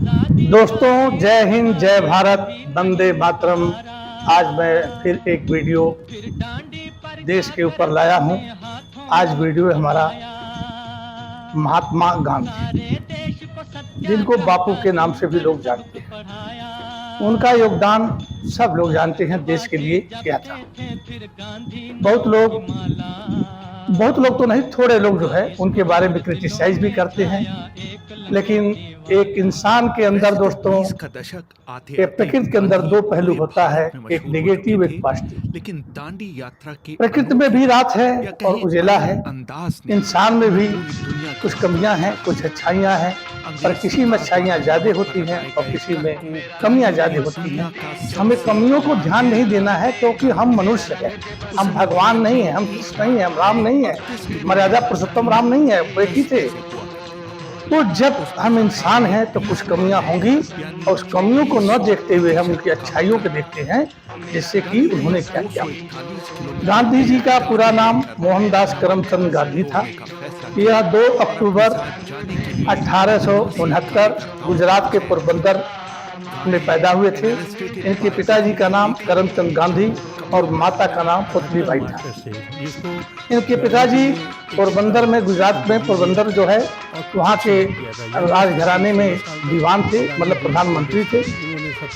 दोस्तों, जय हिंद, जय भारत, वंदे मातरम। आज मैं फिर एक वीडियो देश के ऊपर लाया हूं। आज वीडियो हमारा महात्मा गांधी, जिनको बापू के नाम से भी लोग जानते हैं। उनका योगदान सब लोग जानते हैं देश के लिए क्या था। बहुत लोग तो नहीं, थोड़े लोग जो है उनके बारे में क्रिटिसाइज भी करते हैं। लेकिन एक इंसान के अंदर दोस्तों, एक प्रकृति के अंदर दो पहलू होता है, एक नेगेटिव, एक पॉजिटिव। लेकिन दांडी यात्रा के प्रकृति में भी रात है और उजेला है, इंसान में भी कुछ कमियां हैं, कुछ अच्छाइयां हैं, पर किसी में अच्छाइयां ज्यादा होती हैं और किसी में कमियां ज्यादा होती हैं। हमें कमियों को ध्यान नहीं देना है, क्योंकि हम मनुष्य हैं, हम भगवान नहीं है, हम कृष्ण नहीं है, हम राम नहीं है, मर्यादा पुरुषोत्तम राम नहीं है, वो एक ही थे। तो जब हम इंसान हैं तो कुछ कमियां होंगी, और उस कमियों को न देखते हुए हम उनकी अच्छाइयों को देखते हैं, जिससे कि उन्होंने क्या किया। गांधी जी का पूरा नाम मोहनदास करमचंद गांधी था। यह 2 अक्टूबर 1869 गुजरात के पोरबंदर में पैदा हुए थे। इनके पिताजी का नाम करमचंद गांधी और माता का नाम पुतलीबाई था। इनके पिताजी पोरबंदर में, गुजरात में पोरबंदर जो है, वहाँ के राजघराने में दीवान थे, मतलब प्रधानमंत्री थे।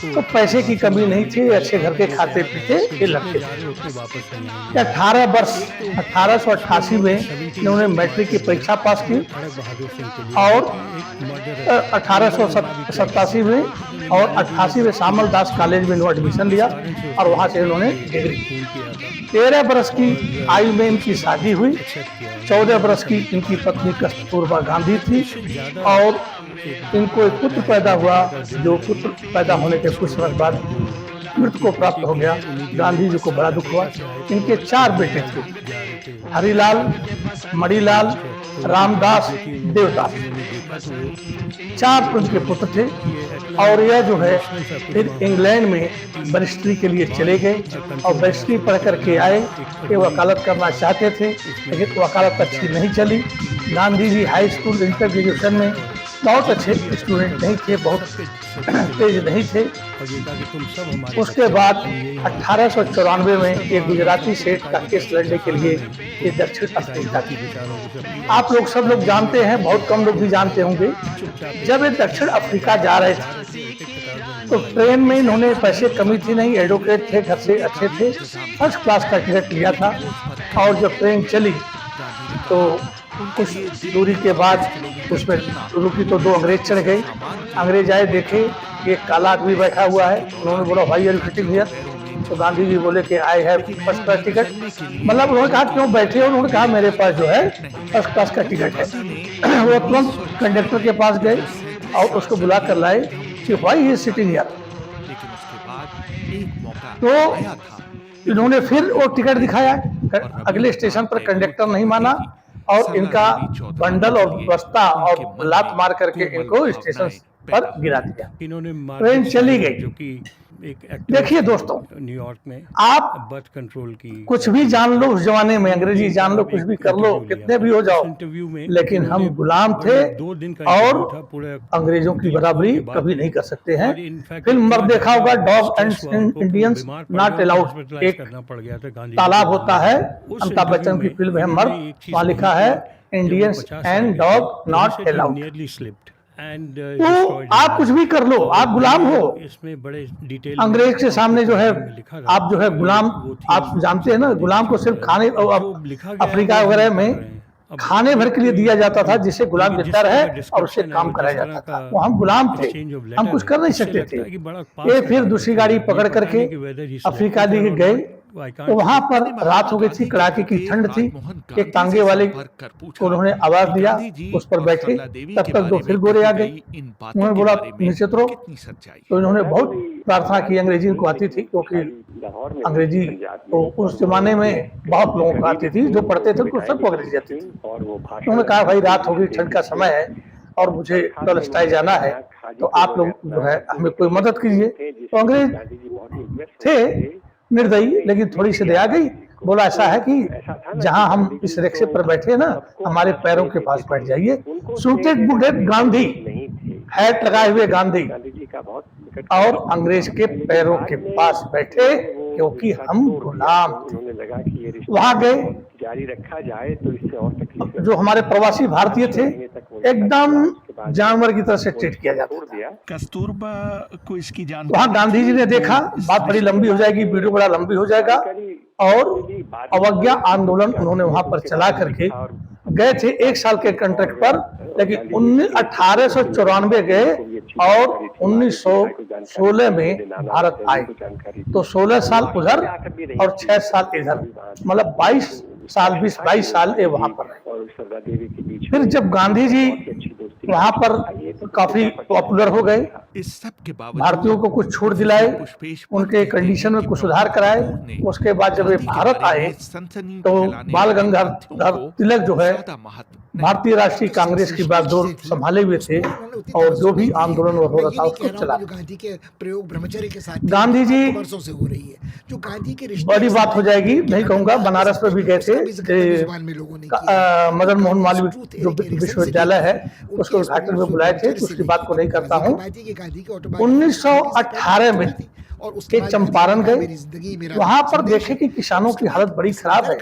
तो पैसे की कमी नहीं थी, अच्छे घर के खाते पीते ये लड़के थे। 1888 में इन्होंने मैट्रिक की परीक्षा पास की और 1887 में और 88 में सामल दास कॉलेज में इन्होंने एडमिशन लिया और वहाँ से इन्होंने डिग्री। 13 बरस की आयु में इनकी शादी हुई। 14 बरस की इनकी पत्नी कस्तूरबा गांधी थी और इनको एक पुत्र पैदा हुआ, जो पुत्र पैदा होने के कुछ वर्ष बाद मृत्यु को प्राप्त हो गया। गांधी जी को बड़ा दुख हुआ। इनके 4 बेटे थे, हरिलाल, मणिलाल, रामदास, देवदास। 4 उनके पुत्र थे। और यह जो है फिर इंग्लैंड में बैरिस्ट्री के लिए चले गए और बैरिस्ट्री पढ़ करके आए कि वकालत करना चाहते थे, लेकिन वकालत अच्छी नहीं चली। Gandhi ji high school inter graduation में बहुत अच्छे स्टूडेंट नहीं थे, बहुत तेज नहीं थे। उसके बाद 1894 में एक गुजराती सेठ का केस लड़ने के लिए ये दक्षिण अफ्रीका की। आप लोग सब लोग जानते हैं, बहुत कम लोग भी जानते होंगे। जब ये दक्षिण अफ्रीका जा रहे थे तो ट्रेन में इन्होंने, पैसे कमी थी नहीं, एडवोकेट थे, घर से अच्छे थे, फर्स्ट क्लास का टिकट लिया था। और जब ट्रेन चली तो कुछ दूरी के बाद उसमें रुकी तो 2 अंग्रेज चढ़ गए। अंग्रेज आए, देखे एक काला आदमी बैठा हुआ है। उन्होंने बोला, भाई आर फिटिंग हियर? तो गांधी जी बोले कि I have first class ticket. मतलब उन्होंने कहा क्यों बैठे हो? उन्होंने कहा मेरे पास जो है फर्स्ट क्लास का टिकट है। वो तुरंत कंडक्टर के पास गए और उसको बुला कर लाए कि why he is sitting here. तो इन्होंने फिर वो टिकट दिखाया। अगले स्टेशन पर कंडक्टर नहीं माना और इनका बंडल और बस्ता और लात मार करके इनको स्टेशन पर गिरा दिया। ट्रेन चली गई। देखिए दोस्तों, न्यूयॉर्क में आप बर्थ कंट्रोल की कुछ भी जान लो उस जमाने में, अंग्रेजी जान लो, कुछ भी कर लो, कितने भी हो जाओ, लेकिन हम गुलाम थे और अंग्रेजों की बराबरी कभी नहीं कर सकते हैं। फिल्म मर देखा होगा, dog and Indians not allowed. एक तालाब होता है, अमिताभ बच्चन की फिल्म है मर्द, वहाँ लिखा है Indians and dog not allowed. तो आप कुछ भी कर लो, आप गुलाम हो। इसमें बड़े डिटेल अंग्रेज के सामने जो है आप जो है गुलाम, आप जानते हैं ना, गुलाम को सिर्फ खाने, अफ्रीका वगैरह में खाने भर के लिए दिया जाता था, जिससे गुलाम गिरता रहे और उससे काम कराया जाता था। वो हम गुलाम थे, हम कुछ कर नहीं सकते थे। ये फिर दूसरी गाड़ी पकड़ करके अफ्रीका लेके गए। तो वहां पर रात हो गई थी, कड़ाके की ठंड थी। एक तांगे वाले को उन्होंने आवाज दिया, उस पर बैठे। तब तक 2 फिर गोरे आ गए। उन्होंने बोला नीचे उतरो। तो इन्होंने बहुत प्रार्थना की, अंग्रेजी इनको आती थी, क्योंकि अंग्रेजी तो उस जमाने में बहुत लोगों को आती थी, जो पढ़ते थे उनको सबको अंग्रेजी आती थी। उन्होंने कहा भाई रात हो गई, ठंड का समय है और मुझे टॉलस्टॉय जाना है, तो आप लोग जो है हमें कोई मदद कीजिए। तो अंग्रेज थे निर्दयी, लेकिन थोड़ी सी दया गई। बोला ऐसा है कि जहां हम इस रिक्शे पर बैठे ना, हमारे पैरों के पास बैठ जाइए। सूटेड बुडेड गांधी हैट लगाए हुए गांधी गांधी जी का बहुत निकट और अंग्रेज के पैरों के पास बैठे, क्योंकि हम गुलाम थे। उन्होंने लगा कि ये रिश्ता वहां गए, जारी रखा जाए तो इससे और तकलीफ जो हमारे प्रवासी भारतीय थे एकदम जानवर की तरह से ट्रीट किया जाता छोड़ था। दिया। कस्तूरबा को इसकी वहां जानकारी गांधी जी ने देखा बात बड़ी लंबी हो जाएगी, वीडियो बड़ा लंबी हो जाएगा, और अवज्ञा आंदोलन उन्होंने वहां पर चला करके गए थे 1 साल के कॉन्ट्रैक्ट पर, लेकिन 1894 गए और 1916 में भारत आए। तो 16 साल उधर और 6 साल इधर, मतलब 22 साल ये वहां पर रहे। और सरदा देवी के बीच फिर जब गांधी जी वहां पर काफी पॉपुलर हो गए, इस सब के बावजूद भारतीयों को कुछ छूट दिलाए, उनके कंडीशन में कुछ सुधार कराए, उसके बाद जब ये भारत आए तो बाल गंगाधर तिलक जो है भारतीय राष्ट्रीय कांग्रेस की बागडोर संभाले हुए थे, और जो भी आंदोलन हो रहा था उसको चला। गांधी के प्रयोग ब्रह्मचर्य के साथ गांधी जी वर्षों से हो रही है, जो गांधी के बड़ी बात हो जाएगी, नहीं कहूंगा, बनारस में भी गए थे, मदन मोहन मालवीय जो विश्वविद्यालय है उसको उद्घाटन में बुलाए थे, तो उसकी बात को नहीं करता हूँ। 1918 में के चंपारण गए, वहां पर देखे कि किसानों की हालत बड़ी खराब है,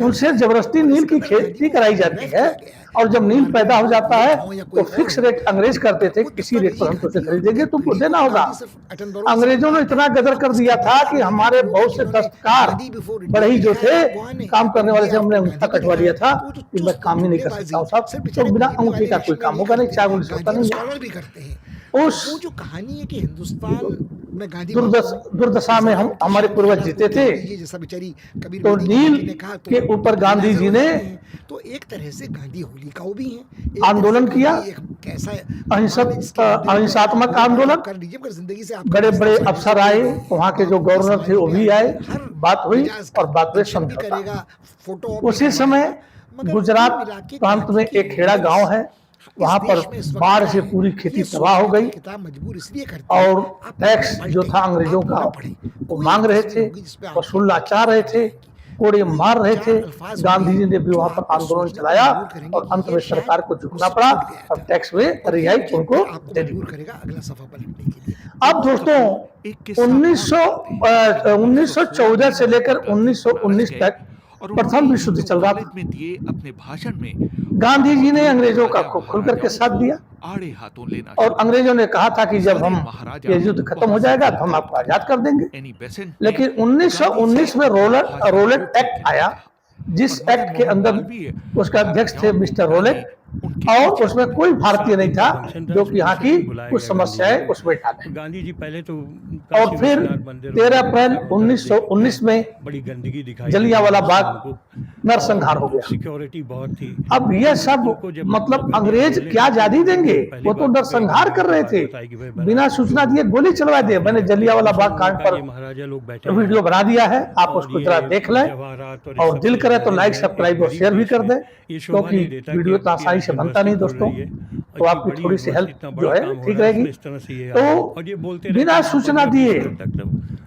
उनसे जबरदस्ती नील की खेती कराई जाती है, और जब नील पैदा हो जाता है तो फिक्स रेट अंग्रेज करते थे, किसी रेट पर हम तुझे खरीदेंगे, तुमको देना होगा। अंग्रेजों ने इतना गदर कर दिया था कि हमारे बहुत से दस्तकार बढ़ई जो थे काम करने वाले थे, हमने अंगूठा कटवा लिया था कि मैं काम ही नहीं कर सकता हूँ साहब, तो बिना अंगूठे का कोई काम होगा नहीं, चाहे उन्नीस होता नहीं। उस जो कहानी है कि हिंदुस्तान में गांधी दुर्दशा में हम हमारे पूर्वज जीते थे, जैसा बेचारी कबीर तो नील के ऊपर गांधी जी ने तो एक तरह से गांधी होलिकाओं भी हैं, आंदोलन किया, कैसा अहिंसात्मक आंदोलन, जिंदगी से बड़े बड़े अफसर आए, वहाँ के जो गवर्नर थे वो भी आए, बात हुई और बात हुई समझौता। उसी समय गुजरात प्रांत में एक खेड़ा गांव है, वहां पर बाढ़ से पूरी खेती तबाह हो गई, और टैक्स जो था अंग्रेजों का वो मांग रहे थे, वसूलना चाह रहे थे, कोड़े मार रहे थे। गांधी जी ने भी वहां पर आंदोलन चलाया और अंत में सरकार को झुकना पड़ा और टैक्स में रियायत उनको दे दी। अब दोस्तों 1914 से लेकर 1919 तक प्रथम विश्व युद्ध चल रहा था। में दिए अपने भाषण में गांधी जी ने अंग्रेजों का खूब खुल करके साथ दिया, आड़े हाथों लेना, और अंग्रेजों ने कहा था कि जब हम ये युद्ध खत्म हो जाएगा तो हम आपको आजाद कर देंगे। लेकिन 1919 में रोलेट एक्ट आया, जिस एक्ट के अंदर उसका अध्यक्ष थे मिस्टर रोलेट, और उसमें कोई भारतीय नहीं था जो कि यहाँ की कुछ समस्याएं उसमें डाले। गांधी जी पहले तो और फिर 13 अप्रैल 1919 में बड़ी गंदगी दिखाई, जलियांवाला बाग नरसंहार हो गया। सिक्योरिटी बहुत थी। अब यह सब मतलब अंग्रेज क्या आजादी देंगे, वो तो नरसंहार कर रहे थे, बिना सूचना दिए गोली चलवा दिए। मैंने जलियांवाला बाग कांड पर महाराजा लोग बैठे वीडियो बना दिया है, आप उसको जरा देख लें, और दिल करे तो लाइक सब्सक्राइब और शेयर भी कर दें, क्योंकि वीडियो तो आसानी से बनता नहीं दोस्तों, तो आपकी थोड़ी सी हेल्प जो है ठीक रहेगी। तो बिना सूचना दिए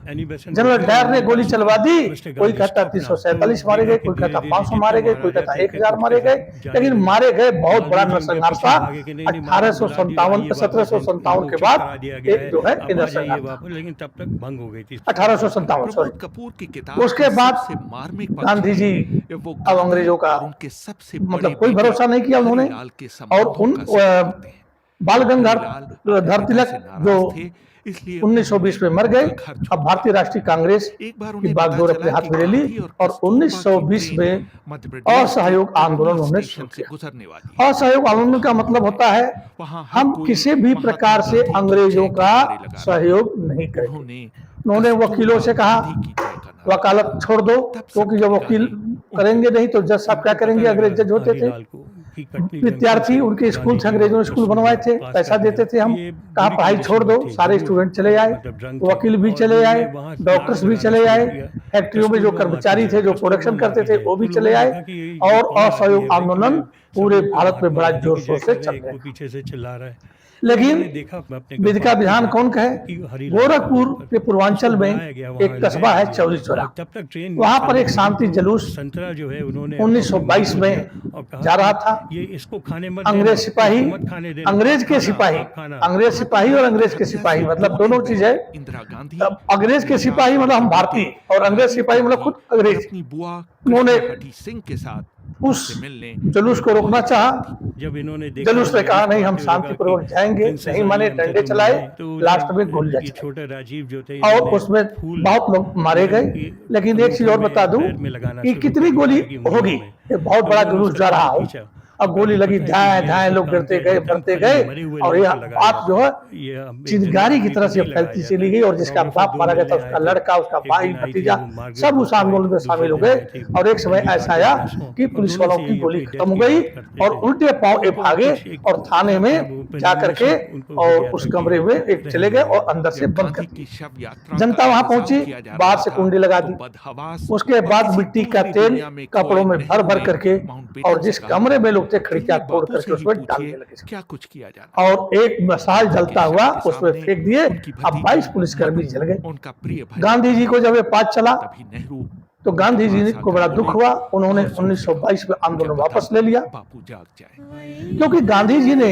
जनरल डायर ने गोली चलवा दी, कोई कहता 347 मारे गए, कोई कहता 500 मारे गए, कोई कहता 1000 मारे गए, लेकिन मारे गए बहुत बड़ा नरसंहार था। 1757 के बाद एक जो है नरसंहार, लेकिन तब तक भंग हो गई थी 1857 सॉरी। कपूर की किताब उसके बाद गांधी जी अब अंग्रेजों का मतलब कोई भरोसा नहीं किया उन्होंने, और उन बाल गंगाधर तिलक जो 1920 में मर गए। अब भारतीय राष्ट्रीय कांग्रेस की बागडोर अपने हाथ में ले ली, और 1920 में असहयोग आंदोलन उन्होंने शुरू किया। असहयोग आंदोलन का मतलब होता है हम किसी भी प्रकार से अंग्रेजों का सहयोग नहीं करेंगे। उन्होंने वकीलों से कहा वकालत छोड़ दो, क्योंकि जब वकील करेंगे नहीं तो जज साहब क्या करेंगे, अंग्रेज जज होते थे। विद्यार्थी उनके स्कूल थे, अंग्रेजों ने स्कूल बनवाए थे, पैसा देते थे, हम कहा पढ़ाई छोड़ दो, सारे स्टूडेंट चले आए, वकील भी चले आए, डॉक्टर्स भी चले आए, फैक्ट्रियों में जो कर्मचारी थे जो प्रोडक्शन करते थे वो भी चले आए, और असहयोग आंदोलन पूरे भारत में बड़ा जोर शोर से चल रहा है। पीछे से चिल्ला रहा है। लेकिन मैंने देखा अपने विधि का विधान कौन कहे? कि हरिलाल गोरखपुर के पूर्वांचल में बुलाया गया, वहाँ एक कस्बा है ले चौरी गया। चौरा, और तब तक ट्रेन वहाँ पर चल एक रही शांति थी, जुलूस संतरा जो है उन्होंने 1922 में और कहा जा रहा कि था। ये इसको खाने मत अंग्रेज देना, सिपाही, इसको मत खाने देना, अंग्रेज के खाना, सिपाही, खाना। अंग्रेज सिपाही और अंग्रेज के सिपाही मतलब दोनों चीज है। इंदिरा गांधी अब अंग्रेज के सिपाही मतलब हम भारतीय और अंग्रेज सिपाही मतलब खुद अंग्रेज। अपनी बुआ उन्होंने कृष्णा सिंह के साथ उस से मिलने जुलूस को रोकना चाहा। जब इन्होंने देखा जुलूस ने कहा नहीं हम कि शांतिपूर्वक जाएंगे, प्रिंसेस नहीं माने आई हमसे डंडे तो चलाए, मिले, तो लास्ट में गोलियां ये चलाई छोटे राजीव जो थे और इन्होंने उसमें फूल बहुत लोग मारे गए। लेकिन एक चीज और बता दूं पैर में लगाना कि शुरू कितनी कर गोली दिया कि मुंह होगी, में। ये बहुत तो बड़ा उन्होंने जुलूस उसका जा रहा पैर हो, खींचा। अब गोली लगी, पता है कि धाए ये धाए सब लोग काम गिरते किया गए, जाता है, बढ़ते खाली गए मरे हुए और लोगों यह को लगाया बात जो है ये अब चिंगारी की तरह से नहीं लगाया फैलती जाता चली है। गई और जिसका प्रोफेसर बाप मारा गया था, दूर उसका ले आए लड़का, थे। उसका एक भाई, दिन आई थी, भतीजा, वो मार्केट सब में उस आंदोलन में दूसरे शामिल हो दिन गए। आई थी, और एक समय दिल्ली ऐसा पार्टी आया परसों, कि और पुलिस दोनों वालों से की ये गोली अपनी खत्म हो डेथ की गई बात करते और थे। उल्टे पांव उनको भागे कुछ एक और थाने में वो जा करके उनको हो और गया उस था कि कमरे में एक रहने चले गए दो। और अंदर से बंद कर गांधी की दिए। शव यात्रा जनता का वहां इंतजाम पहुंची, किया जा बाहर रहा से था, कुंडी लगा तो दी। बदहवास उसके और बाद किसी मिट्टी का दूसरी तेल दुनिया में कपड़ों में खोए भर भर नेहरू करके ने माउंटबेटन और से जिस कहा, कमरे में लोग थे खिड़कियां "चुनिए तोड़ बातों करके से ही उसमें पूछिए डालने लगे क्या कुछ किया जाना है।" और एक मसाल जलता हुआ उसमें फेंक दिए। अब 22 पुलिसकर्मी जल गए। उनका प्रिय भाई गांधी जी को जब ये बात चला तभी नेहरू तो गांधी जी को बड़ा दुख हुआ, उन्होंने और 1922 में आंदोलन क्या पता वापस ले लिया, बापू जाग जाए। क्योंकि गांधी जी ने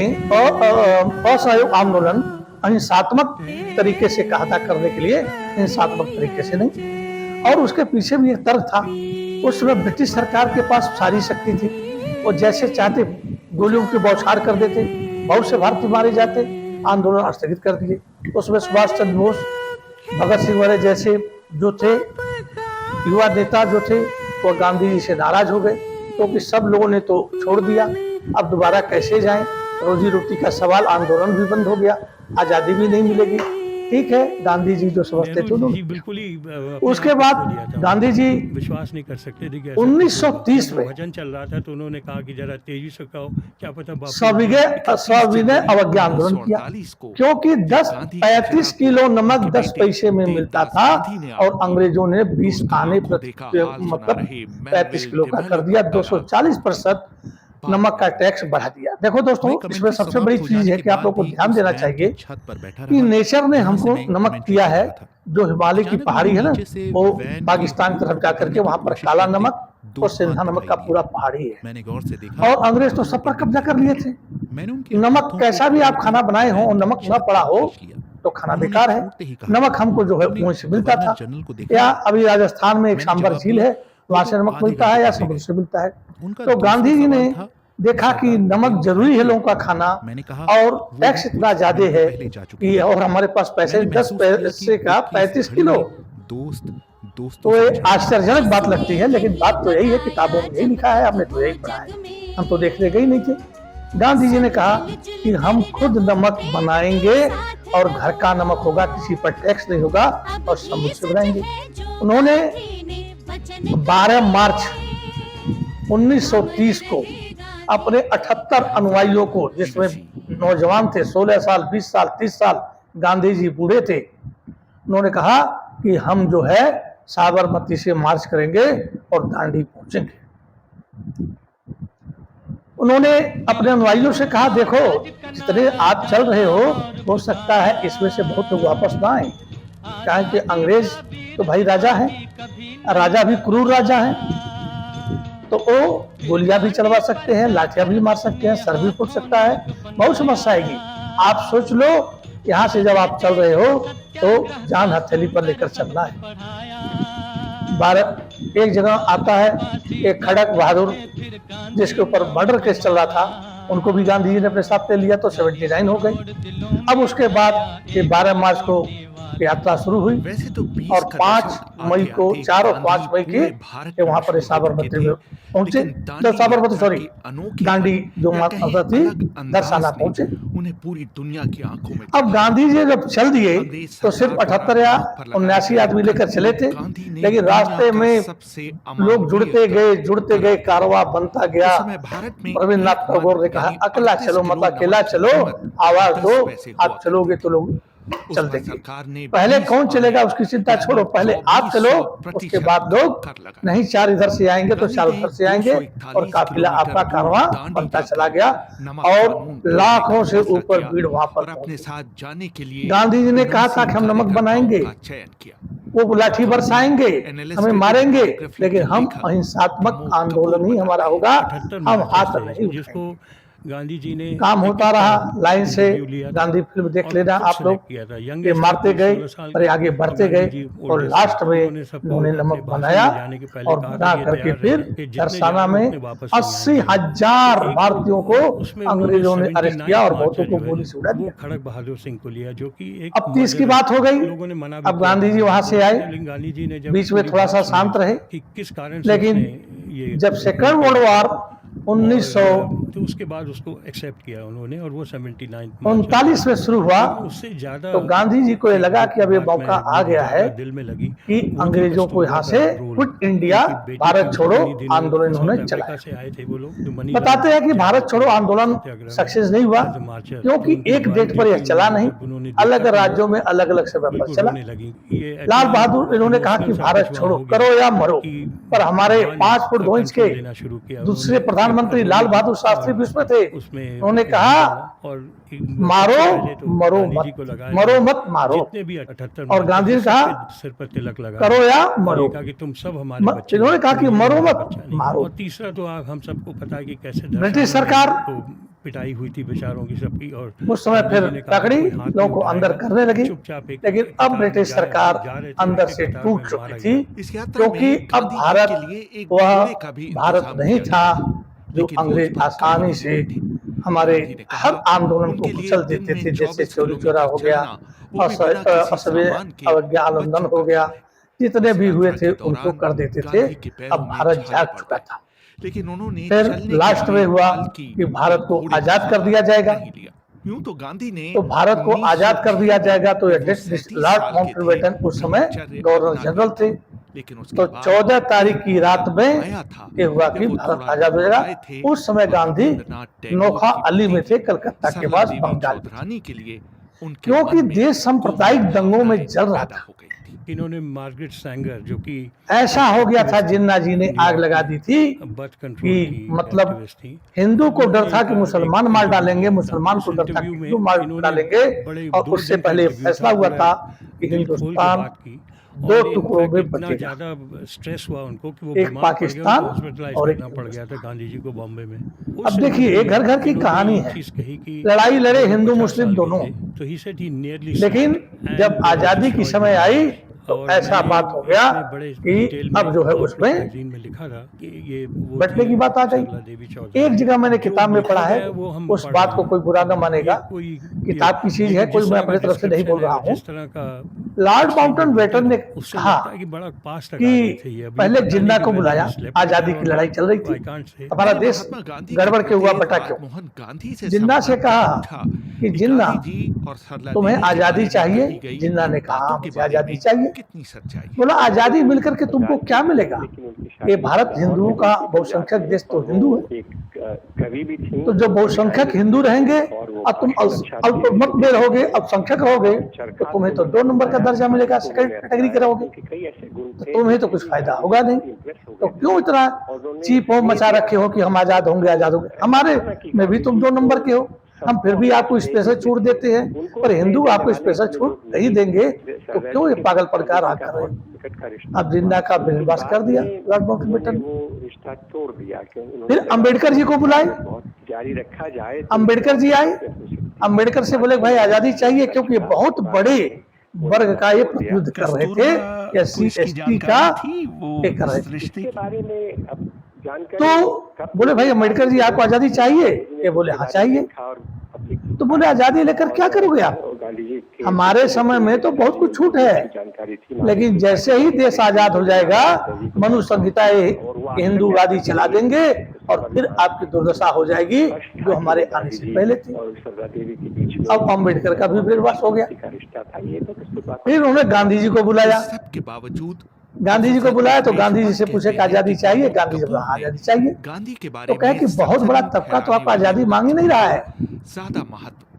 असहयोग आंदोलन अहिंसात्मक तरीके से कहा था करने के लिए, हिंसात्मक तरीके से नहीं। और उसके पीछे भी एक तर्क था, उस समय ब्रिटिश सरकार के पास सारी शक्ति थी, वो जैसे चाहते गोलियों की बौछार कर देते, बहुत से भारतीय मारे जाते, आंदोलन स्थगित कर दिए। उसमें सुभाष चंद्र बोस, भगत सिंह वाले जैसे जो थे युवा नेता जो थे वो गांधी जी से नाराज हो गए, क्योंकि सब लोगों ने तो छोड़ दिया, अब दोबारा कैसे जाएं, रोजी रोटी का सवाल, आंदोलन भी बंद हो गया, आजादी भी नहीं मिलेगी। ठीक है, गांधी जी जो समझते थे नेहरू जी उन्होंने। बिल्कुल ही अपने उसके आप को बाद खो दिया था। गांधी जी विश्वास नहीं कर सकते थे कि ऐसा 1930 कुछ होगा। में भजन चल रहा था तो उन्होंने कहा कि जरा तेजी से कहो, क्या पता बापू सविनय अवज्ञा आंदोलन किया, क्योंकि 35 किलो नमक 10 पैसे में मिलता था और अंग्रेजों ने 20 आने मतलब 35 किलो का कर दिया, 240% नमक का टैक्स बढ़ा दिया। देखो दोस्तों, इसमें सबसे बड़ी चीज है कि आप लोग को ध्यान देना चाहिए कि नेचर ने हमको नमक दिया है, जो हिमालय की पहाड़ी है ना, वो पाकिस्तान की तरफ जाकर के वहां पर काला नमक और सिंधा नमक का पूरा पहाड़ी है। मैंने गौर से देखा और अंग्रेज तो सब पर कब्जा कर लिए थे। मैंने उनके नमक हाथों कैसा को भी आप पकड़ खाना कर बनाए हो और नमक न पड़ा हो तो खाना उन्होंने बेकार है। छूटते ही कहा, नमक हमको जो है उन्होंने कुएं से मिलता था, गवर्नर जनरल को देखा, या अभी राजस्थान में एक मैंने सांबर जवाब झील दिया, है, वहां से वो नमक आधे मिलता है या घंटे समुद्र से मिलता है। उनका तो दूसरा गांधी जी ने सवाल था, देखा कि सरदार नमक पटेल जरूरी है जी लोगों का खाना, मैंने कहा, और वो टैक्स भी इतना कुछ ज्यादा महीने है पहले जा चुके कि हैं। और हमारे पास पैसे मैंने 10 महसूस किया कि पैसे का 21 35 घड़ी किलो, में दोस्तों तो से ये पूछा, आश्चर्यजनक बात लगती है, लेकिन बात तो यही है, किताबों में यही लिखा है, हमने तो यही पढ़ा है, हम तो देखने गए नहीं थे। गांधी जी ने कहा कि हम खुद नमक बनाएंगे और घर का नमक होगा, किसी पर टैक्स नहीं होगा और समुद्र से बनाएंगे। उन्होंने 12 मार्च 1930 को अपने 78 अनुयायियों को, जिसमें नौजवान थे, 16 साल, 20 साल, 30 साल, गांधी जी बूढ़े थे, उन्होंने कहा कि हम जो है साबरमती से मार्च करेंगे और दांडी पहुंचेंगे। उन्होंने अपने अनुयायियों से कहा, देखो जितने आप चल रहे हो सकता है इसमें से बहुत लोग वापस ना आए, कारण कि अंग्रेज तो भाई राजा हैं, राजा भी क्रूर राजा हैं, तो वो गोलियां भी चलवा सकते हैं, लाठियां भी मार सकते हैं, सर भी फूट सकता है, बहुत समस्या आएगी। आप सोच लो, यहाँ से जब आप चल रहे हो तो जान हथेली पर लेकर चलना है। एक जगह आता है एक खड़क बहादुर, जिसके ऊपर मर्डर केस चल रहा था, उनको भी गांधी जी ने अपने साथ ले लिया, तो 79 हो गई। अब उसके बाद ये 12 मार्च को यात्रा शुरू हुई वैसे तो 20 और का 5 दशक मई आते को आते 4 और गांधी 5 मई के पूरे भारत ये वहां में पर मशहूर साबरमती हो चुके में थे। पहुंचे, लेकिन तो साबरमती यात्रा सॉरी की अनोखी दांडी जो या माता कहीं थी अलग अंदाज दरसाना ने पहुंचे। उन्हें पूरी दुनिया की आंखों में अब गांधी जी जब चल दिए अंग्रेज तो सिर्फ सरकार 78 या द्वारा 79 आदमी लेकर चले थे, गांधी ने लेकिन दुनिया रास्ते का में सबसे लोग जुड़ते गए, कारवां बनता गया। उस समय भारत में रविन्द्रनाथ टैगोर ने कहा, अकेला चलो मत अकेला चलो, आवाज दो, आप चलोगे तो लोग चल उसमें देंगे। सरकार ने पहले 20 कौन चलेगा उसकी चिंता यानी छोड़ो, पहले आप चलो, 2400% उसके बाद लोग कर लगाया। नहीं 4 इधर से आएंगे तो 4 गांधी उधर ने से आएंगे, और 241 काफिला आपका किलोमीटर कारवां दूर दांडी बढ़ता जाकर चला गया नमक और कानून तोड़ने का लाखों से फैसला ऊपर किया भीड़ वहां पर और अपने पहुंची। साथ जाने के लिए गांधी जी ने कहा था कि हम 79 नमक कार्यकर्ताओं बनाएंगे, का चयन किया। वो लाठी बरसाएंगे, NLS हमें के मारेंगे, बायोग्राफी लेकिन में हम लिखा, अहिंसात्मक प्रमोद आंदोलन कपूर ही बताते हमारा हैं। होगा, 78 हम मार्च हाथ से नहीं जिसको उठाएंगे। गांधी जी ने काम होता रहा, लाइन से इंटरव्यू लिया था गांधी फिल्म देख और लेना खुद आप लोग, select किया था। ये Youngest मारते थे, गए 16 साल और के, आगे बढ़ते गांधी गए जी और oldest लास्ट थे। में उन्होंने सबको उन्होंने अपने नमक भाषण बनाया में जाने के पहले और कहा बना कि ये करके तैयार फिर रहें कि जितने तरसाना जाएंगे में उतने वापस नहीं 80,000 आएंगे। भारतीयों को उसमें उन्होंने अंग्रेजों ने अरेस्ट 79 किया और मार्च बहुतों को जो है गोली से उड़ा वो दिया। खड़क बहादुर सिंह को लिया, जो कि एक अब 30 की मर्डरर बात हो गई, लोगों ने मना भी अब किया गांधी जी था। वहां से आए, लेकिन गांधी जी ने जब बीच में पूरी थोड़ा बात सा सुनी शांत रहे, कि किस कारण से लेकिन उसने ये जब सेकंड वर्ल्ड वॉर 1900 तो उसके बाद उसको एक्सेप्ट किया उन्होंने और वो 79 39 में शुरू हुआ, लेकिन उससे ज्यादा तो गांधी जी को ये लगा कि अब ये बात मौका में आ मुझे गया ज्यादा है दिल में लगी कि वो थी अंग्रेजों को कस्तूरबा यहाँ का से रोल। क्विट इंडिया, उनकी बेटी भारत की छोड़ो उन्हीं दिनों आंदोलन साउथ उन्होंने अफ्रीका चलाया। से आए थे वो लोग, जो मनीला बताते हैं कि भारत छोड़ो आंदोलन सत्याग्रह में सक्सेस नहीं हुआ as a marcher, क्योंकि उनकी एक डेट पर वाइफ यह जो चला थी, नहीं, उन्होंने अलग देखा कि वो राज्यों में अलग अलग समय पर बिल्कुल चला। रोने लगी। ये लाल इतना बहादुर इन्होंने कहा कि emotional सा भारत कुछ वहाँ छोड़ो, हो गया करो या मरो, कि पर हमारे भगवान 5 फुट का 2 इंच कंट्रोल के लेना शुरू किया दूसरे उन्होंने। प्रधानमंत्री लाल बहादुर शास्त्री भी उसमें थे, उसमें उन्होंने कहा और मारो पहले तो मरो गांधी जी मत, को लगाया मरो था। मत मारो, जितने भी 78 और गांधी ने कहा सबके सिर पर तिलक लगा करो या और मरो। ये कहा कि तुम सब हमारे बच्चे इन्होंने हो, कहा कि कोई मरो हमारा मत, बच्चा नहीं। मारो। और तीसरा तो हम सबको पता है कि कैसे ब्रिटिश सरकार को पिटाई हुई थी बेचारों की सबकी, और उस समय गांधी फिर जी ने कहा कि पकड़ी, कोई हाथ नहीं लोगों को अंदर उठाएगा, करने लगी, चुपचाप एक लेकिन कतार अब में ब्रिटिश जा सरकार रहे थे, अंदर एक से कतार टूट में चुकी मारा थी, गया। इस यात्रा क्योंकि में अब गांधी जी भारत के लिए एक वह घोड़े का भी भारत इंतजाम नहीं किया था गया। जो लेकिन वो अंग्रेज उस पर आसानी कभी से नहीं बैठे। हमारे गांधी ने कहा, हर आंदोलन को उनके लिए कुचल दिन देते में थे, जैसे 24 चोरी चोरा हो किलोमीटर गया, चलना, वो भी बिना किसी सामान के अवज्ञा आंदोलन बच्चों हो का गया, काम है। जितने इस भी हुए यात्रा थे के उनको दौरान कर देते थे। गांधी के पैरों अब में भारत छाले जाग पड़ चुका गए। था। लेकिन उन्होंने फिर चलने के लास्ट में लिए हुआ बल्कि कि भारत को घोड़े का आजाद कर सहारा दिया जाएगा। नहीं लिया। यूं तो गांधी ने तो भारत को आजाद कर दिया जाएगा, तो लॉर्ड 37 माउंटबेटन उस समय गवर्नर जनरल थे। लेकिन उसके तो बाद 14 तारीख की एक रात में आया था ये हुआ जब कि वो भारत थोड़ा आजाद हो जाएगा। घबराए थे उस समय और गांधी रविंद्रनाथ टैगोर नोखा की अली में बेटी थे, कलकत्ता के सरला पास देवी बंगाल में। चौधरानी के लिए उनके क्योंकि मन में देश सांप्रदायिक दो दंगों में भावनाएं जल रहा पैदा था। हो गई थी। इन्होंने मार्गरेट सैंगर जो कि ऐसा हो गया था, जिन्ना जी ने आग लगा दी थी बर्थ कंट्रोल कि की मतलब एक्टिविस्ट थी। हिंदू को डर उन्होंने था कि इनका मुसलमान एक मार इंटरव्यू डालेंगे, दिया था। मुसलमान उस को डर था कि इंटरव्यू में हिंदू मार इन्होंने डालेंगे, बड़े और 2 उससे दिन का पहले इंटरव्यू फैसला हुआ पूरा था कि दिल खोल के हिंदुस्तान बात की। दो और टुकड़ों इनफैक्ट में इतना बटेगा, ज्यादा स्ट्रेस हुआ उनको कि वो एक बीमार पड़ गए, पाकिस्तान उनको हॉस्पिटलाइज और एक करना पड़ गया था गांधी जी को बॉम्बे में। अब देखिए, ये घर घर की कहानी है। लड़ाई लड़े हिंदू मुस्लिम दोनों, तो ही सेड ही नियरली लेकिन जब आजादी की समय आई तो ऐसा बात हो गया कि अब जो है उसमें में लिखा था कि ये वो बैठने की बात आ गई। सरला देवी चौधरी। एक जगह मैंने जो किताब में लिखा पढ़ा है, गया वो हम उस पढ़ बात रहे को हैं। कोई बुरा न ये मानेगा, कोई किताब की चीज है, लेकिन कोई जिस मैं तरह का अपनी तरफ से नहीं बोल रहा description है, हूँ। जिस तरह का लॉर्ड माउंटबेटन ने उससे कहा लगता है कि बड़ा पास तक आ गए थे ये। कि अभी पहले पता नहीं जिन्ना कि को whether बुलाया, he slept आजादी की or लड़ाई चल रही not, I थी, can't say। हमारा मैंने देश महात्मा गांधी गड़बड़ के हुआ प्रति बटा क्यों। राजमोहन गांधी से जिन्ना से संवाद कहा कर पूछा कि जिन्ना, गांधी जी और सरला तुम्हें देवी के आजादी बारे में चाहिए? कही गई जिन्ना ने इन कहा, बातों के मुझे बारे आजादी में चाहिए। कितनी सच्चाई है? बोला, आजादी मिलकर के तुमको क्या मिलेगा? ये भारत हिंदुओं का बहुसंख्यक देश तो हिंदू है, एक कवि भी थी। तो जब बहुसंख्यक हिंदू रहेंगे और तुम अल्पमत में रहोगे, अल्पसंख्यक रहोगे, तो तुम्हें तो 2 नंबर का दर्जा मिलेगा, सेकंड कैटेगरी के रहोगे, कई ऐसे गुण थे, तुम्हें तो कुछ फायदा होगा नहीं। तो क्यों इतना चीप हो मचा रखे हो कि हम आजाद होंगे आजाद होंगे? हमारे में भी तुम 2 नंबर के हो, हम फिर भी आपको स्पेशल छूट देते हैं, पर हिंदू आपको स्पेशल छूट नहीं देंगे, तो क्यों ये पागलपन का राग कर रहे हैं? अब जिन्ना का बर्दाश्त कर दिया लॉर्ड माउंटबेटन। वो रिश्ता तोड़ दिया। फिर अंबेडकर जी को बुलाए, जारी रखा जाए। अंबेडकर जी आए, अंबेडकर से बोले भाई आजादी चाहिए, क्योंकि ये बहुत बड़े वर्ग का ये प्रतिनिधित्व कर रहे थे, एससी एसटी का ये कर रहे थे। इसके बारे में अब जानकारी तो बोले भाई अंबेडकर जी आपको आजादी चाहिए? ये बोले हाँ चाहिए। तो बोले आजादी लेकर क्या करोगे आप? गांधी जी के हमारे समय में तो बहुत कुछ छूट है, जानकारी थी, लेकिन जैसे ही देश आजाद हो जाएगा, मनु संहिता हिंदूवादी चला देंगे और फिर आपकी दुर्दशा हो जाएगी जो हमारे आने से पहले थी। और सरला देवी के बीच में अब अंबेडकर का भी बर्दाश्त हो गया। का रिश्ता था। ये तो किसकी बात फिर उन्होंने गांधी जी को बुलाया, सबके बावजूद गांधी जी को बुलाया तो गांधी जी से पूछे कि आजादी चाहिए? गांधी जी बोला आजादी चाहिए। गांधी के बारे तो कहे में कि बहुत बड़ा सनसनी तबका तो फैलाने आपको आजादी वाली मांग ही नहीं रहा है। ज्यादा महत्व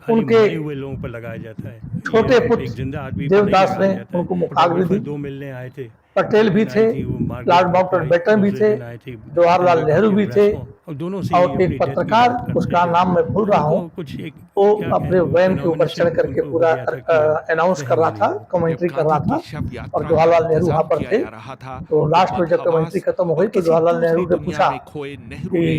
खाली उनके मरे हुए लोगों पर लगाया जाता है। छोटे ये पुत्र एक जिंदा आदमी पर नहीं देवदास लगाया ने जाता है। उनको मुखाग्नि फोटोग्राफर दी। 2 मिलने आए थे। पटेल भी एक थे, आई थी वो मार्गरेट लॉर्ड बैटन माउंटबेटन भी दूसरे थे, दिन आए थे जवाहरलाल इंदिरा नेहरू गांधी भी के थे, ब्रासों, और दोनों से और ही अपनी एक डेथ की पत्रकार, बात करते उसका थे। नाम मैं भूल रहा उनको हूँ, कुछ एक वो क्या अपने कहें, वो वैन के ऊपर phenomenon चढ़ से करके उनको हो पूरा गया था कि अब अनाउंस कर रहा था, रहेंगे नहीं। कमेंट्री जब कर रहा गांधी था, की शव और यात्रा का जवाहरलाल नेहरू वहां इंतजाम पर किया थे। जा रहा था तो लास्ट में जब मदहवास कमेंट्री खत्म हो और गई तो किसी जवाहरलाल नेहरू दूसरी ने दुनिया पूछा में खोए नेहरू कि ने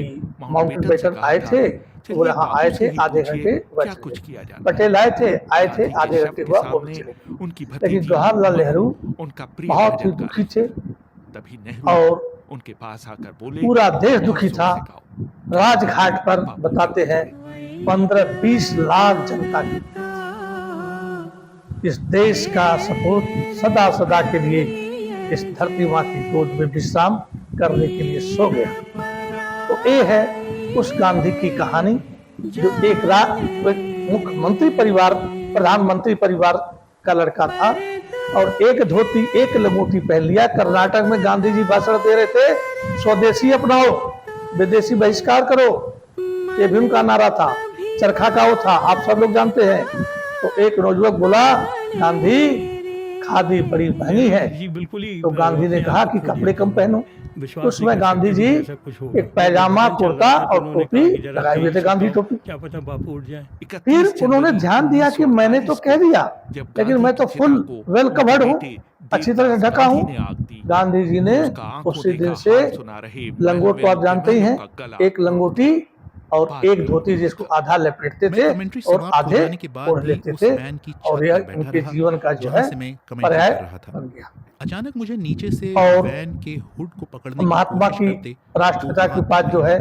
माउंटबेटन से माउंटबेटन कहा आए था थे, चलिए बोले हाँ बाबू आए से थे, ही आधे पूछिए, घंटे क्या बच कुछ गए। किया जाना पटेल आए थे, गांधी के आधे घंटे शव के हुआ वो सामने चले गए। उनकी लेकिन भतीजी जवाहरलाल नेहरू मनु उनका प्रिय बहुत ही भजन गा दुखी रही थे थी। तभी नेहरू और उनके पास आकर बोले, पूरा देश और दुखी जोर था। से गाओ। राजघाट पर बाबू बताते हैं 15-20 लाख जनता की इस देश का सपूत सदा सदा के लिए इस धरती माँ की गोद में विश्राम करने के लिए सो गया। तो ये है उस गांधी की कहानी जो एक मुख्यमंत्री परिवार, प्रधानमंत्री परिवार का लड़का था और एक धोती एक लंगोटी पहन लिया। कर्नाटक में गांधी जी भाषण दे रहे थे, स्वदेशी अपनाओ, विदेशी बहिष्कार करो, ये भी उनका नारा था। चरखा का वो था, आप सब लोग जानते हैं। तो एक नौजुवक बोला, गांधी खादी बड़ी महंगी है। जी बिल्कुल ही तो गांधी ने कहा कि कपड़े कम पहनो। उसमें गांधी जी एक पैजामा, कुर्ता और टोपी लगाए हुए थे, गांधी टोपी। क्या पता बापू उठ जाए। 31 फिर उन्होंने जनवरी ध्यान दिया कि मैंने तो 1948 कह दिया, जब लेकिन गांधी मैं तो की फुल चिता को वेल कवर्ड हूँ, उनके बेटे अच्छी तरह से देवदास ढका हूँ। गांधी ने आग दी। गांधी जी ने उसका आंखों उसी दिन देखा से हाल सुना रहे लंगोट तो आप जानते ही हैं, एक लंगोटी और एक धोती जिसको आधा लपेटते मैं थे कमेंट्री और समाप्त हो आधे जाने के बाद ओढ़ भी लेते उस थे। वैन की छत और पर यह बैठा इनके रहा, जीवन का जो जहां है से मैं कमेंट्री पर्याय कर रहा था। बन गया। अचानक मुझे नीचे से और वैन के हुड को पकड़ने की महात्मा कोशिश की करते राष्ट्रपिता दो की हाथ बात जो है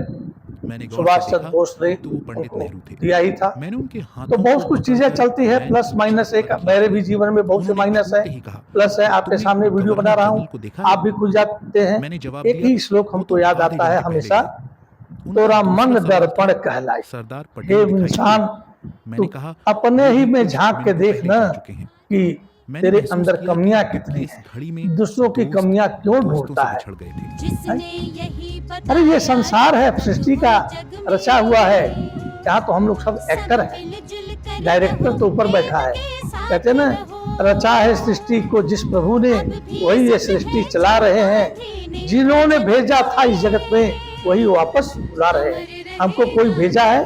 मैंने गौर सुभाष से चंद्र देखा बोस ने तो वो पंडित उनको नेहरू थे। दिया ही था। मैंने उनके तो हाथों बहुत को कुछ चीजें पकड़कर चलती है, वैन प्लस की माइनस छत एक पर खींच मेरे दिया। भी जीवन में बहुत से उन्होंने माइनस है, छूते ही कहा, प्लस है। आपके तुमने सामने वीडियो बना गवर्नर रहा हूँ, जनरल को देखा आप है? भी कुछ जानते हैं। मैंने जवाब एक दिया, ही श्लोक वो हमको तो याद आधे आता है घंटे पहले हमेशा, गए। उनका तोरा दूसरा मन सवाल दर्पण था, कहलाई। सरदार हे पटेल दिखाई इंसान, दिए। मैंने तू कहा, अपने वो ही भी में कुछ झांक के मिनटों देख पहले ना जा चुके हैं। कि मैंने तेरे महसूस अंदर किया कमियां कि कितनी इस हैं, घड़ी में दूसरों की दोस्त कमियां क्यों दोस्तों ढूंढता से है। बिछड़ गए थे। अरे ये संसार है, सृष्टि का रचा हुआ है। यहाँ तो हम लोग सब एक्टर हैं, डायरेक्टर तो ऊपर बैठा है। कहते हैं ना, रचा है सृष्टि को जिस प्रभु ने, वही ये सृष्टि चला रहे हैं। जिन्होंने भेजा था इस जगत में, वही वापस बुला रहे हैं। हमको कोई भेजा है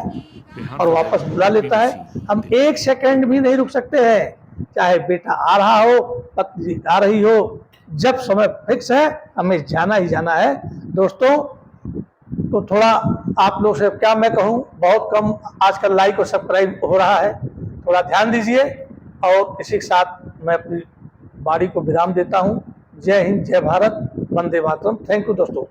और वापस बुला लेता है। हम एक सेकंड भी नहीं रुक सकते हैं, चाहे बेटा आ रहा हो, पत्नी आ रही हो, जब समय फिक्स है हमें जाना ही जाना है। दोस्तों, तो थोड़ा आप लोग से क्या मैं कहूँ, बहुत कम आजकल लाइक और सब्सक्राइब हो रहा है, थोड़ा ध्यान दीजिए। और इसी के साथ मैं अपनी वाणी को विराम देता हूँ। जय हिंद, जय भारत, वंदे मातरम। थैंक यू दोस्तों।